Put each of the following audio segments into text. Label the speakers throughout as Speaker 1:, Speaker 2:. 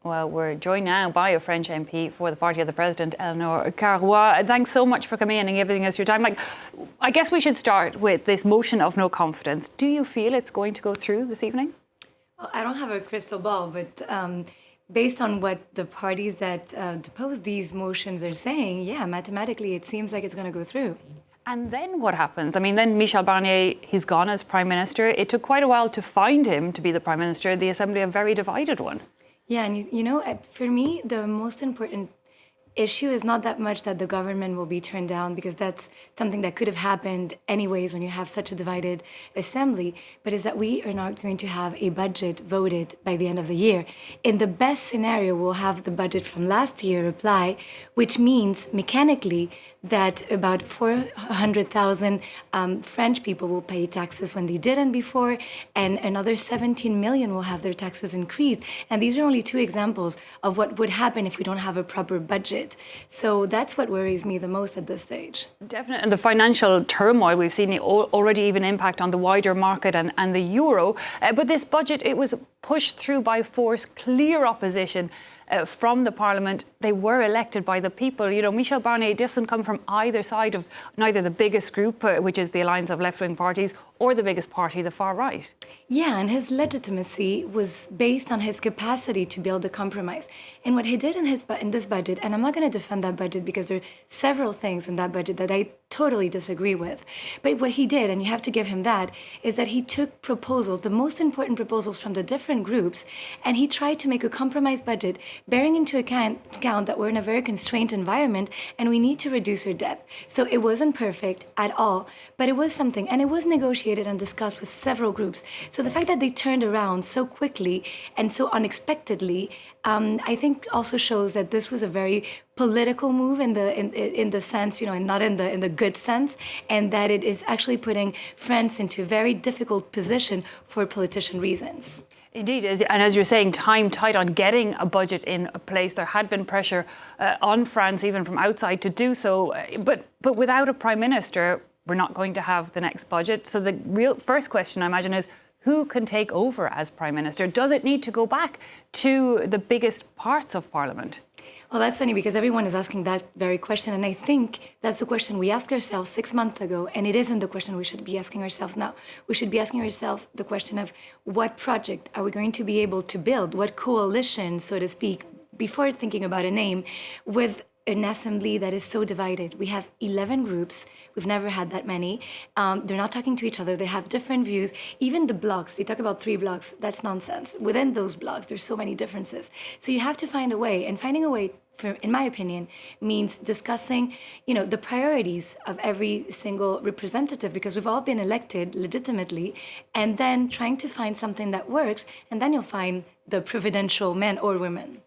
Speaker 1: Well, we're joined now by a French MP for the party of the President, Eléonore Cariot. Thanks so much for coming in and giving us your time. I guess we should start with this motion of no confidence. Do you feel it's going to go through this evening?
Speaker 2: Well, I don't have a crystal ball, but based on what the parties that depose these motions are saying, yeah, mathematically it seems like it's going to go through.
Speaker 1: And then what happens? I mean, then Michel Barnier, he's gone as Prime Minister. It took quite a while to find him to be the Prime Minister. The Assembly, a very divided one.
Speaker 2: Yeah, and you know, for me, the most important issue is not that much that the government will be turned down, because that's something that could have happened anyways when you have such a divided assembly, but is that we are not going to have a budget voted by the end of the year. In the best scenario, we'll have the budget from last year apply, which means mechanically that about 400,000 French people will pay taxes when they didn't before, and another 17 million will have their taxes increased. And these are only two examples of what would happen if we don't have a proper budget. So that's what worries me the most at this stage.
Speaker 1: Definitely. And the financial turmoil we've seen already even impact on the wider market and the euro. But this budget, it was pushed through by force, clear opposition from the Parliament. They were elected by the people. You know, Michel Barnier doesn't come from either side of neither the biggest group, which is the alliance of left-wing parties, or the biggest party, the far right.
Speaker 2: Yeah, and his legitimacy was based on his capacity to build a compromise. And what he did in this budget, and I'm not going to defend that budget because there are several things in that budget that I totally disagree with. But what he did, and you have to give him that, is that he took proposals, the most important proposals from the different groups, and he tried to make a compromise budget, bearing into account that we're in a very constrained environment and we need to reduce our debt. So it wasn't perfect at all, but it was something, and it was negotiated and discussed with several groups. So the fact that they turned around so quickly and so unexpectedly, I think also shows that this was a very political move in the sense, you know, and not in the good sense, and that it is actually putting France into a very difficult position for politician reasons.
Speaker 1: Indeed, and as you're saying, time tight on getting a budget in place. There had been pressure on France, even from outside, to do so. But without a Prime Minister, we're not going to have the next budget. So the real first question, I imagine, is who can take over as Prime Minister? Does it need to go back to the biggest parts of Parliament?
Speaker 2: Well, that's funny because everyone is asking that very question. And I think that's the question we asked ourselves 6 months ago. And it isn't the question we should be asking ourselves now. We should be asking ourselves the question of what project are we going to be able to build? What coalition, so to speak, before thinking about a name, with an assembly that is so divided. We have 11 groups. We've never had that many. They're not talking to each other. They have different views. Even the blocks, they talk about 3 blocks. That's nonsense. Within those blocks, there's so many differences. So you have to find a way, and finding a way, in my opinion, means discussing, you know, the priorities of every single representative, because we've all been elected legitimately, and then trying to find something that works, and then you'll find the providential men or women.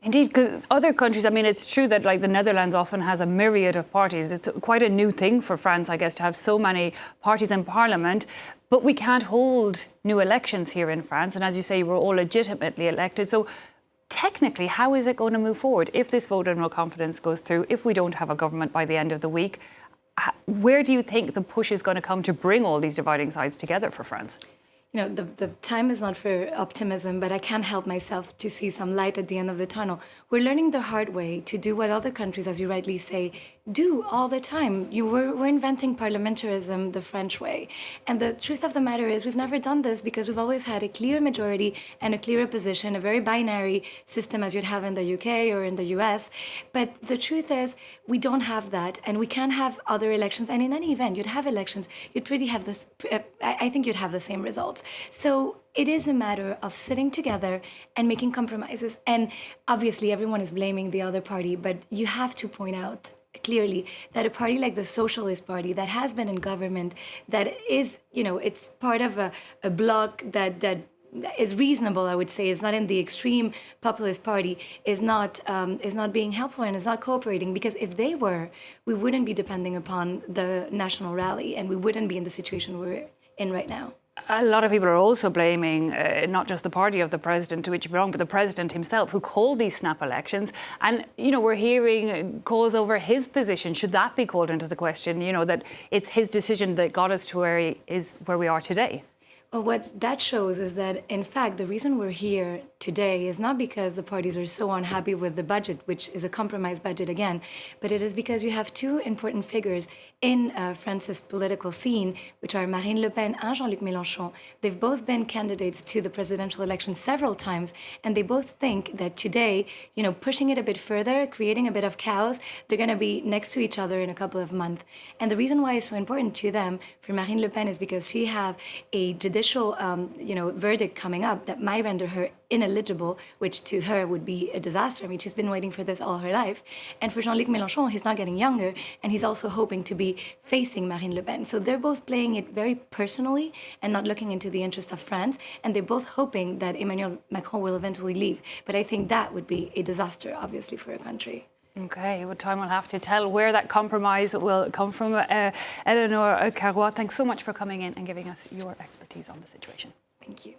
Speaker 1: Indeed, because other countries, I mean, it's true that like the Netherlands often has a myriad of parties. It's quite a new thing for France, I guess, to have so many parties in Parliament. But we can't hold new elections here in France. And as you say, we're all legitimately elected. So technically, how is it going to move forward if this vote of no confidence goes through, if we don't have a government by the end of the week? Where do you think the push is going to come to bring all these dividing sides together for France?
Speaker 2: You know, the time is not for optimism, but I can't help myself to see some light at the end of the tunnel. We're learning the hard way to do what other countries, as you rightly say, do all the time. We're inventing parliamentarism the French way. And the truth of the matter is we've never done this because we've always had a clear majority and a clear opposition, a very binary system as you'd have in the UK or in the US. But the truth is we don't have that, and we can't have other elections. And in any event, you'd have elections, you'd pretty have this, I think you'd have the same results. So it is a matter of sitting together and making compromises. And obviously everyone is blaming the other party, but you have to point out clearly that a party like the Socialist Party that has been in government, that is, you know, it's part of a bloc that is reasonable, I would say, is not in the extreme populist party, is not being helpful and is not cooperating, because if they were, we wouldn't be depending upon the national rally and we wouldn't be in the situation we're in right now.
Speaker 1: A lot of people are also blaming not just the party of the president to which you belong, but the president himself, who called these snap elections. And, you know, we're hearing calls over his position. Should that be called into the question, you know, that it's his decision that got us to where we are today?
Speaker 2: Well, what that shows is that, in fact, the reason we're here today is not because the parties are so unhappy with the budget, which is a compromise budget again, but it is because you have two important figures in France's political scene, which are Marine Le Pen and Jean-Luc Mélenchon. They've both been candidates to the presidential election several times, and they both think that today, you know, pushing it a bit further, creating a bit of chaos, they're going to be next to each other in a couple of months. And the reason why it's so important to them, for Marine Le Pen, is because she have a judicial, verdict coming up that might render her ineligible, which to her would be a disaster. I mean, she's been waiting for this all her life. And for Jean-Luc Mélenchon, he's not getting younger, and he's also hoping to be facing Marine Le Pen. So they're both playing it very personally and not looking into the interest of France, and they're both hoping that Emmanuel Macron will eventually leave. But I think that would be a disaster, obviously, for a country.
Speaker 1: Okay, well, time will have to tell where that compromise will come from. Eléonore Cariot, thanks so much for coming in and giving us your expertise on the situation.
Speaker 2: Thank you.